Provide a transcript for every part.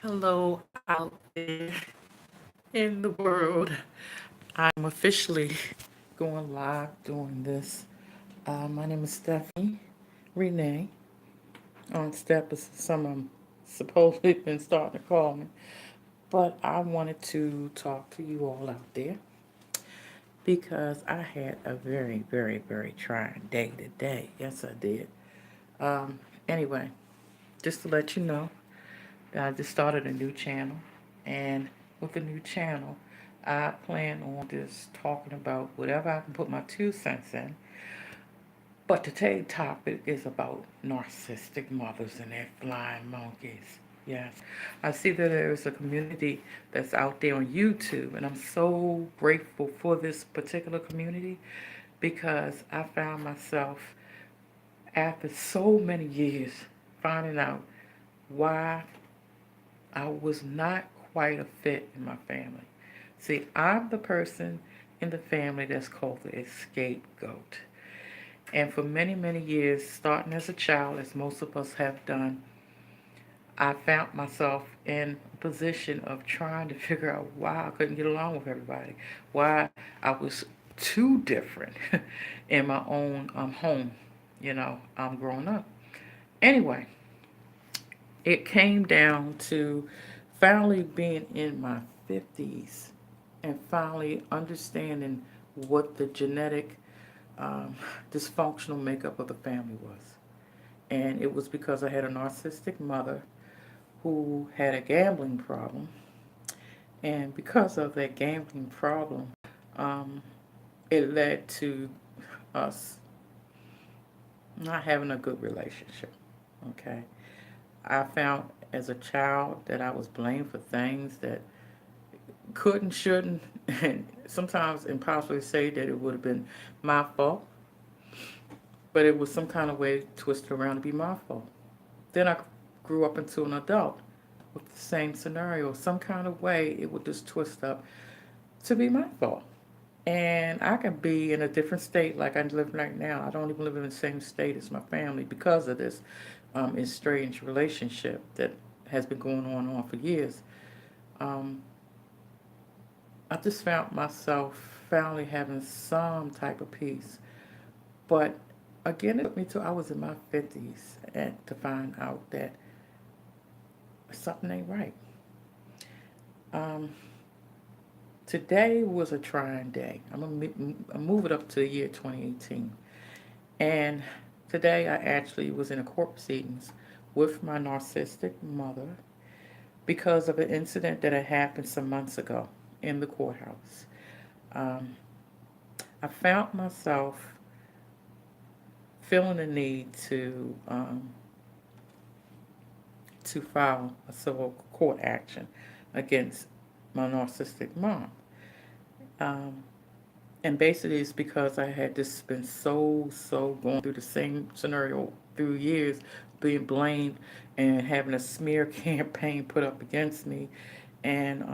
Hello out there in the world. I'm officially going live doing this. My name is Stephanie Renee. On Step as some of them supposedly been starting to call me. But I wanted to talk to you all out there because I had a very, very, very trying day today. Yes, I did. Um, anyway, just to let you know, I just started a new channel, and with the new channel, I plan on just talking about whatever I can put my 2 cents in. But today's topic is about narcissistic mothers and their flying monkeys. Yes, I see that there is a community that's out there on YouTube, and I'm so grateful for this particular community because I found myself after so many years finding out why I was not quite a fit in my family. See, I'm the person in the family that's called the scapegoat. And for many, many years, starting as a child, as most of us have done, I found myself in a position of trying to figure out why I couldn't get along with everybody, why I was too different in my own home, growing up. Anyway, it came down to finally being in my 50s and finally understanding what the genetic um, dysfunctional makeup of the family was. And it was because I had a narcissistic mother who had a gambling problem. And because of that gambling problem, um, it led to us not having a good relationship. Okay. I found as a child that I was blamed for things that couldn't, shouldn't, and sometimes impossibly say that it would have been my fault, but it was some kind of way twisted around to be my fault. Then I grew up into an adult with the same scenario. Some kind of way it would just twist up to be my fault. And I can be in a different state like I live right now. I don't even live in the same state as my family because of this estranged relationship that has been going on for years. Um, I just found myself finally having some type of peace. But again, it took me till I was in my 50s and to find out that something ain't right. Um, Today was a trying day. I'm move it up to the year 2018. And today I actually was in a court proceedings with my narcissistic mother because of an incident that had happened some months ago in the courthouse. Um, I found myself feeling the need to file a civil court action against my narcissistic mom. Um, and basically, it's because I had just been so going through the same scenario through years, being blamed and having a smear campaign put up against me, and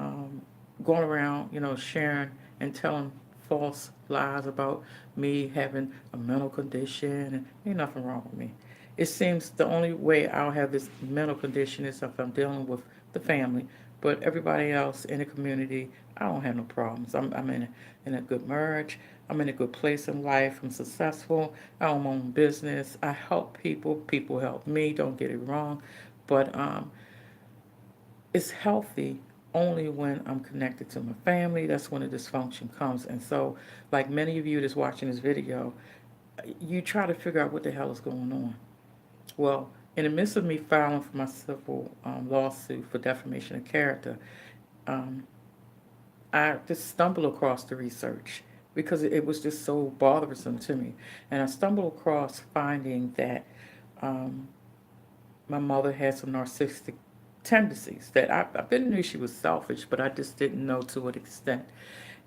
going around, sharing and telling false lies about me having a mental condition, and ain't nothing wrong with me. It seems the only way I'll have this mental condition is if I'm dealing with the family, but everybody else in the community, I don't have no problems. I'm in a good marriage. I'm in a good place in life. I'm successful. I own my own business. I help people. People help me. Don't get it wrong. But it's healthy only when I'm connected to my family. That's when the dysfunction comes. And so, like many of you that's watching this video, you try to figure out what the hell is going on. Well, in the midst of me filing for my civil lawsuit for defamation of character, um, I just stumbled across the research because it was just so bothersome to me. And I stumbled across finding that um, my mother had some narcissistic tendencies that I didn't know she was selfish, but I just didn't know to what extent.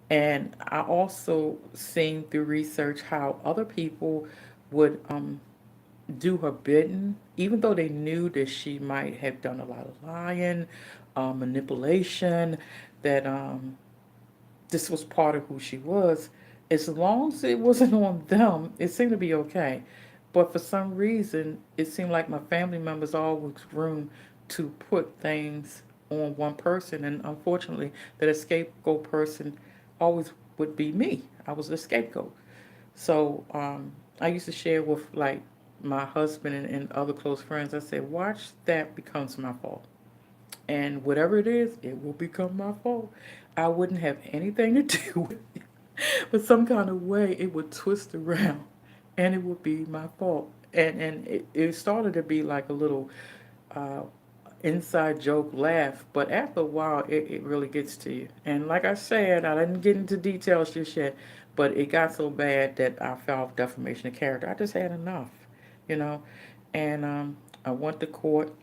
And I also seen through research how other people would do her bidding, even though they knew that she might have done a lot of lying, manipulation, that this was part of who she was. As long as it wasn't on them, it seemed to be okay. But for some reason, it seemed like my family members always room to put things on one person, and unfortunately, that scapegoat person always would be me. I was the scapegoat. So I used to share with like my husband and other close friends. I said, watch that becomes my fault. And whatever it is, it will become my fault. I wouldn't have anything to do with it. But some kind of way it would twist around and it would be my fault. And it started to be like a little uh, inside joke laugh, but after a while it really gets to you. And like I said, I didn't get into details just yet, but it got so bad that I filed defamation of character. I just had enough, you know. And I went to court.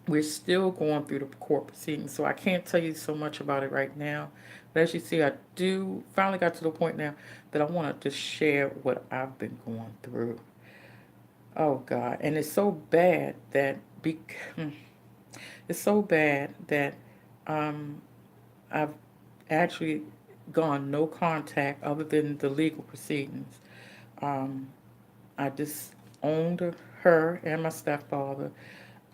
We're still going through the court proceedings, so I can't tell you so much about it right now. But as you see, I do finally got to the point now that I want to share what I've been going through. Oh God, and it's so bad that it's so bad that um, I've actually gone no contact other than the legal proceedings. Um, I disowned her and my stepfather.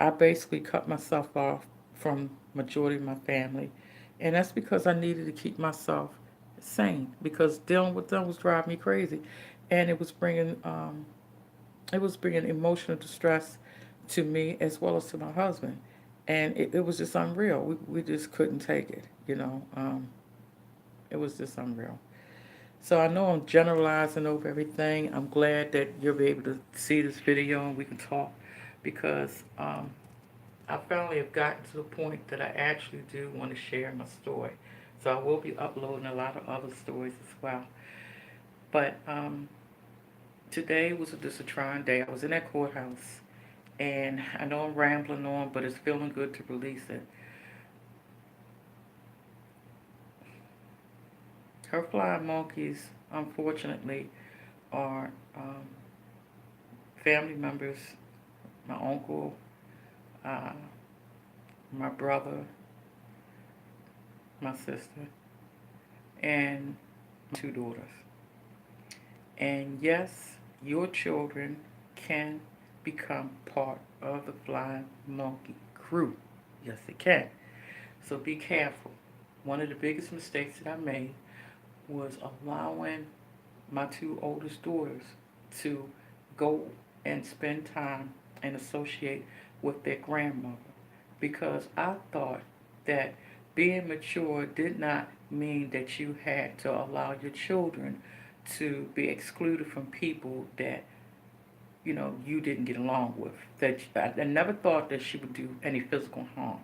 I basically cut myself off from majority of my family, and that's because I needed to keep myself sane because dealing with them was driving me crazy, and it was bringing emotional distress to me as well as to my husband, and it was just unreal. We just couldn't take it, you know. It was just unreal. So I know I'm generalizing over everything. I'm glad that you'll be able to see this video and we can talk because I finally have gotten to the point that I actually do want to share my story. So I will be uploading a lot of other stories as well. But today was just a trying day. I was in that courthouse, and I know I'm rambling on, but it's feeling good to release it. Her flying monkeys, unfortunately, are family members, my uncle, uh, my brother, my sister, and two daughters. And yes, your children can become part of the flying monkey crew. Yes, they can. So be careful. One of the biggest mistakes that I made was allowing my two oldest daughters to go and spend time and associate with their grandmother because I thought that being mature did not mean that you had to allow your children to be excluded from people that you didn't get along with. That I never thought that she would do any physical harm.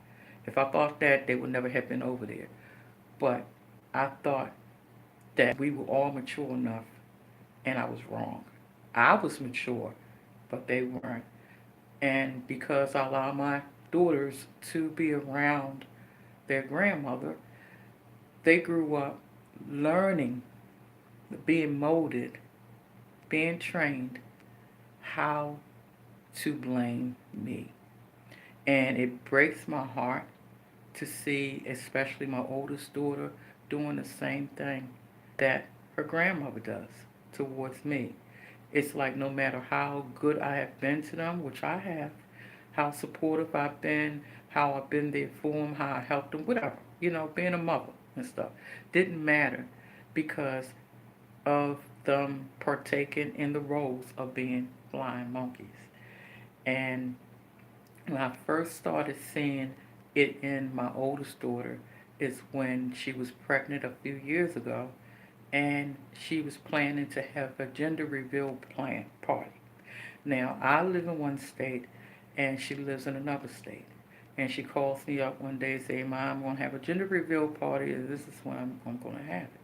If I thought that, they would never have been over there. But I thought that we were all mature enough, and I was wrong. I was mature, but they weren't. And because I allowed my daughters to be around their grandmother, they grew up learning, being molded, being trained how to blame me. And it breaks my heart to see, especially my oldest daughter, doing the same thing that her grandmother does towards me. It's like no matter how good I have been to them, which I have, how supportive I've been, how I've been there for them, how I helped them, whatever, being a mother and stuff, didn't matter because of them partaking in the roles of being flying monkeys. And when I first started seeing it in my oldest daughter is when she was pregnant a few years ago and she was planning to have a gender reveal plan party. Now, I live in one state and she lives in another state. And she calls me up one day and says, Mom, I'm going to have a gender reveal party and this is when I'm going to have it.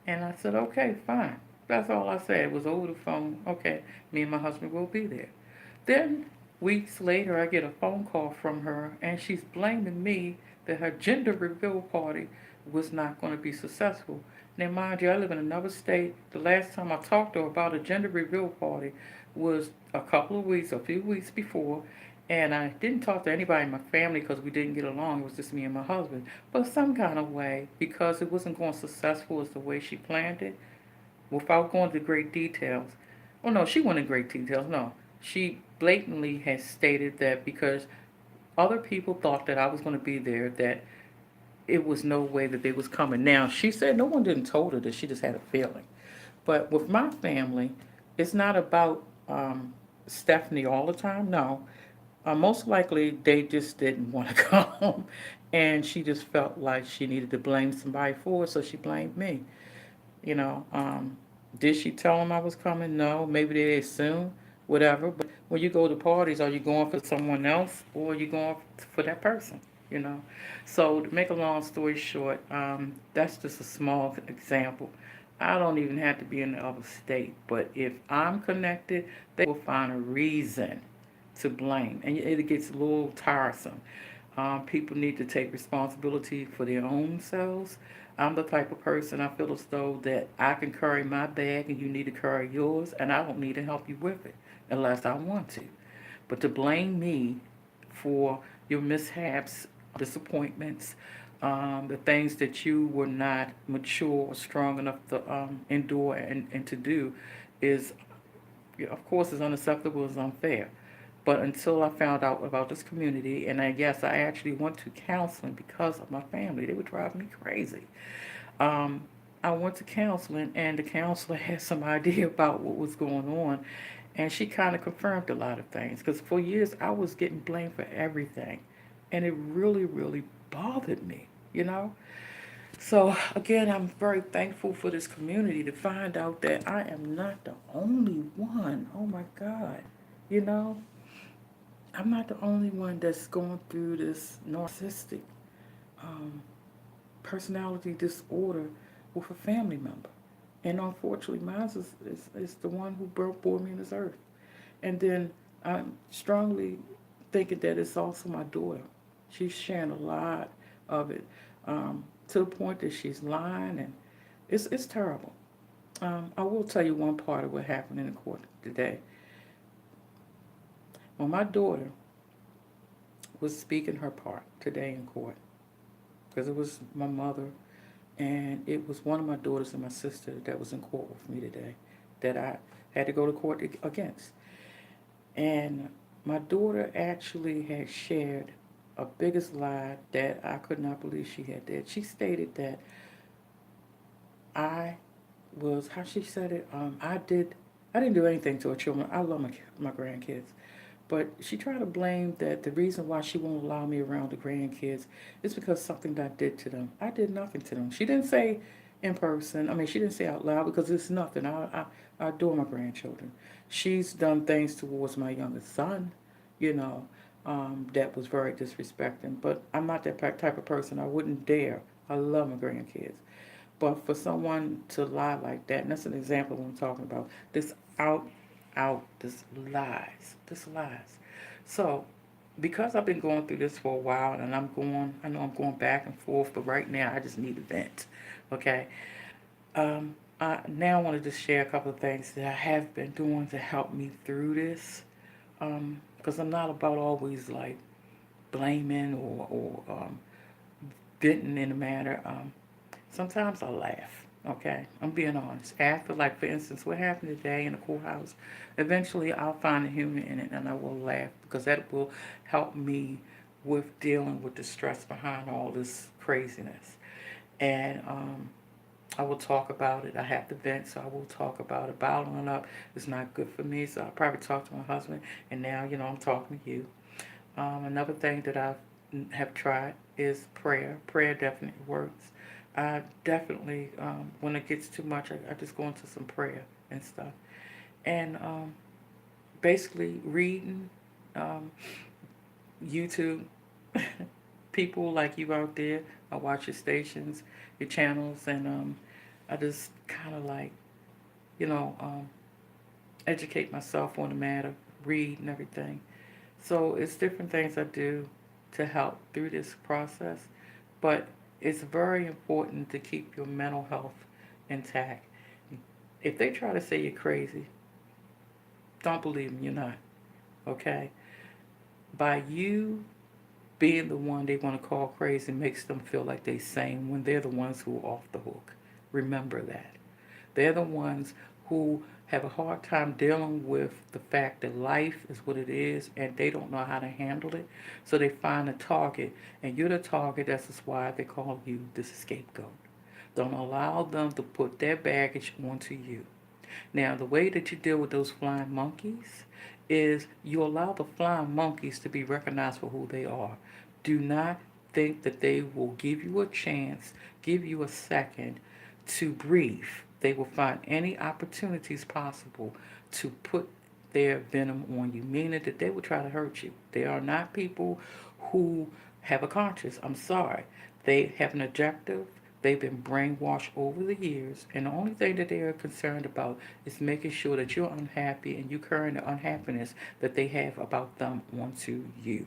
And I said, okay, fine. That's all I said. It was over the phone. Okay, me and my husband will be there. Then, weeks later, I get a phone call from her, and she's blaming me that her gender reveal party was not going to be successful. Now, mind you, I live in another state. The last time I talked to her about a gender reveal party was a few weeks before, and I didn't talk to anybody in my family because we didn't get along. It was just me and my husband. But some kind of way, because it wasn't going successful as the way she planned it, without going into great details. Oh no, she went in great details. No, she blatantly has stated that because Other people thought that I was going to be there, that it was no way that they was coming. Now, she said no one didn't told her that, she just had a feeling. But with my family, it's not about Stephanie all the time. No, most likely they just didn't want to come, and she just felt like she needed to blame somebody for it, so she blamed me. You know, did she tell them I was coming? No. Maybe they assumed, whatever. But when you go to parties, are you going for someone else or are you going for that person? You know. So to make a long story short, that's just a small example. I don't even have to be in the other state, but if I'm connected, they will find a reason to blame, and it gets a little tiresome. People need to take responsibility for their own selves. I'm the type of person, I feel as though that I can carry my bag and you need to carry yours, and I don't need to help you with it unless I want to. But to blame me for your mishaps, disappointments, the things that you were not mature or strong enough to endure and to do is, of course, is unacceptable, is unfair. But until I found out about this community, and I guess I actually went to counseling because of my family, they would drive me crazy. Um, I went to counseling, and the counselor had some idea about what was going on, and she kind of confirmed a lot of things. Because for years I was getting blamed for everything, and it really, really bothered me, you know. So again, I'm very thankful for this community to find out that I am not the only one. Oh my God, you know, I'm not the only one that's going through this narcissistic um, personality disorder with a family member. And unfortunately, mine is the one who bore me in this earth. And then I'm strongly thinking that it's also my daughter. She's sharing a lot of it, to the point that she's lying, and it's terrible. I will tell you one part of what happened in the court today. When my daughter was speaking her part today in court, because it was my mother and it was one of my daughters and my sister that was in court with me today that I had to go to court against. And my daughter actually had shared a biggest lie that I could not believe she had did. She stated that I was, how she said it, I didn't do anything to her children. I love my grandkids. But she tried to blame that the reason why she won't allow me around the grandkids is because something that I did to them. I did nothing to them. She didn't say in person. I mean, she didn't say out loud because it's nothing. I adore my grandchildren. She's done things towards my youngest son, you know, that was very disrespecting. But I'm not that type of person. I wouldn't dare. I love my grandkids. But for someone to lie like that, and that's an example of what I'm talking about, this this this lies. So, because I've been going through this for a while, and I know I'm going back and forth, but right now I just need a vent, okay? I now want to just share a couple of things that I have been doing to help me through this, because I'm not about always like blaming or venting in a manner. Sometimes I laugh, okay? I'm being honest. After, like, for instance, what happened today in the courthouse, eventually I'll find the humor in it and I will laugh because that will help me with dealing with the stress behind all this craziness. And I will talk about it. I have to vent, so I will talk about it. Bottling up is not good for me, so I'll probably talk to my husband. And now, you know, I'm talking to you. Another thing that I have tried is prayer. Prayer definitely works. I definitely, when it gets too much, I just go into some prayer and stuff. And basically, reading, um, YouTube, people like you out there. I watch your stations, your channels, and I just kind of like, you know, educate myself on the matter, read and everything. So it's different things I do to help through this process, but it's very important to keep your mental health intact. If they try to say you're crazy, don't believe them, you're not, okay? By you being the one they want to call crazy makes them feel like they're sane when they're the ones who are off the hook. Remember that. They're the ones who have a hard time dealing with the fact that life is what it is and they don't know how to handle it. So they find a target, and you're the target. That's just why they call you the scapegoat. Don't allow them to put their baggage onto you. Now, the way that you deal with those flying monkeys is you allow the flying monkeys to be recognized for who they are. Do not think that they will give you a chance, give you a second to breathe. They will find any opportunities possible to put their venom on you, meaning that they will try to hurt you. They are not people who have a conscience. I'm sorry. They have an objective. They've been brainwashed over the years, and the only thing that they are concerned about is making sure that you're unhappy and you carry the unhappiness that they have about them onto you.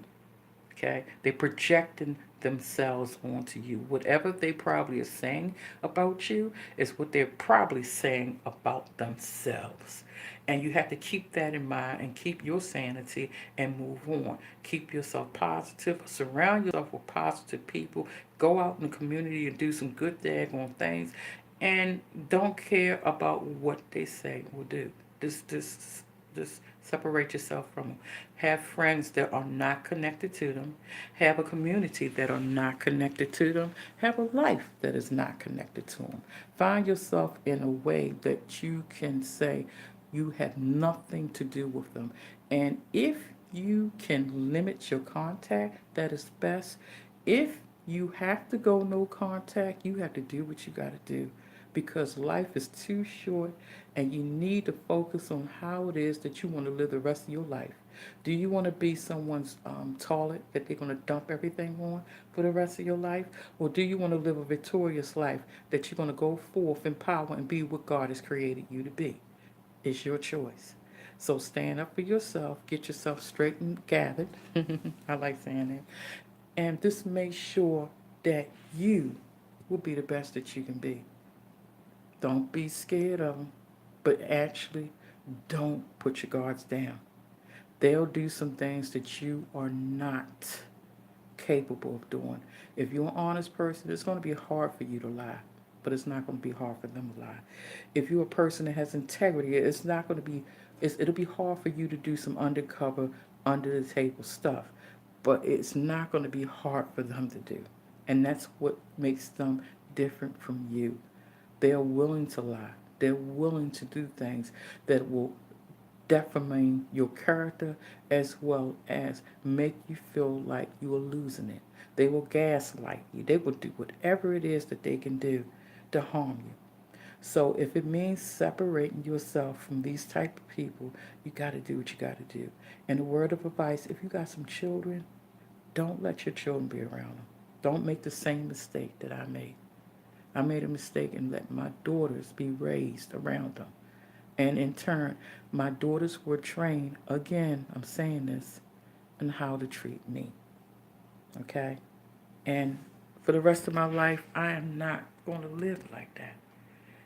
Okay? They're projecting themselves onto you. Whatever they probably are saying about you is what they're probably saying about themselves. And you have to keep that in mind and keep your sanity and move on. Keep yourself positive. Surround yourself with positive people. Go out in the community and do some good daggone things. And don't care about what they say or do. Just separate yourself from them. Have friends that are not connected to them. Have a community that are not connected to them. Have a life that is not connected to them. Find yourself in a way that you can say you have nothing to do with them. And if you can limit your contact, that is best. If you have to go no contact, you have to do what you got to do, because life is too short and you need to focus on how it is that you want to live the rest of your life. Do you want to be someone's toilet that they're going to dump everything on for the rest of your life? Or do you want to live a victorious life that you're going to go forth in power and be what God has created you to be? It's your choice. So stand up for yourself, get yourself straight and gathered. I like saying that. And just make sure that you will be the best that you can be. Don't be scared of them, but actually don't put your guards down. They'll do some things that you are not capable of doing. If you're an honest person, it's going to be hard for you to lie, but it's not going to be hard for them to lie. If you're a person that has integrity, it's not going to be, it'll be hard for you to do some undercover, under the table stuff, but it's not going to be hard for them to do. And that's what makes them different from you. They're willing to lie. They're willing to do things that will defaming your character as well as make you feel like you are losing it. They will gaslight you. They will do whatever it is that they can do to harm you. So if it means separating yourself from these type of people, you got to do what you got to do. And a word of advice, if you got some children, don't let your children be around them. Don't make the same mistake that I made. I made a mistake and let my daughters be raised around them. And in turn, my daughters were trained, again, I'm saying this, on how to treat me. Okay? And for the rest of my life, I am not going to live like that.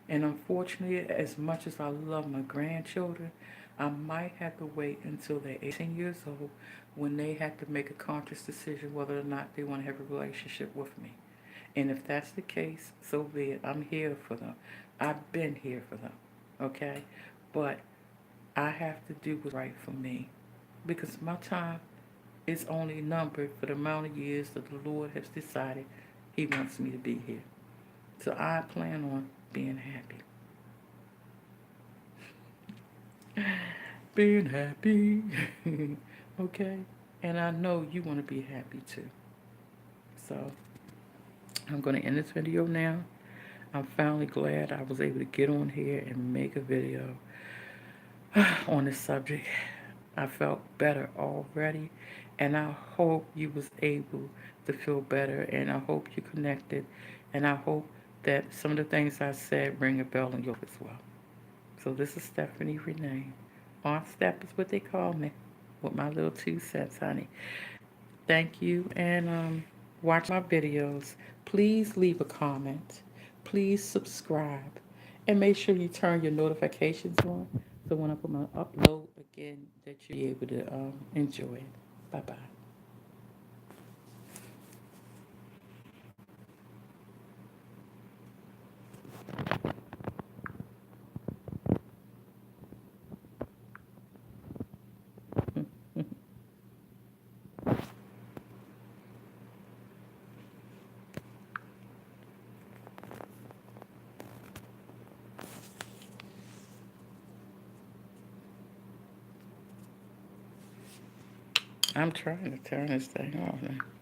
And unfortunately, as much as I love my grandchildren, I might have to wait until they're 18 years old when they have to make a conscious decision whether or not they want to have a relationship with me. And if that's the case, so be it. I'm here for them. I've been here for them. Okay? But I have to do what's right for me, because my time is only numbered for the amount of years that the Lord has decided He wants me to be here. So I plan on being happy. Being happy. Okay? And I know you want to be happy too. So I'm going to end this video now. I'm finally glad I was able to get on here and make a video on this subject. I felt better already, and I hope you was able to feel better, and I hope you connected, and I hope that some of the things I said ring a bell in you as well. So this is Stephanie Renee. Aunt Steph is what they call me, with my little 2 cents, honey. Thank you, and watch my videos. Please leave a comment. Please subscribe. And make sure you turn your notifications on so when I put my upload again that you'll be able to enjoy it. Bye-bye. I'm trying to turn this thing off now.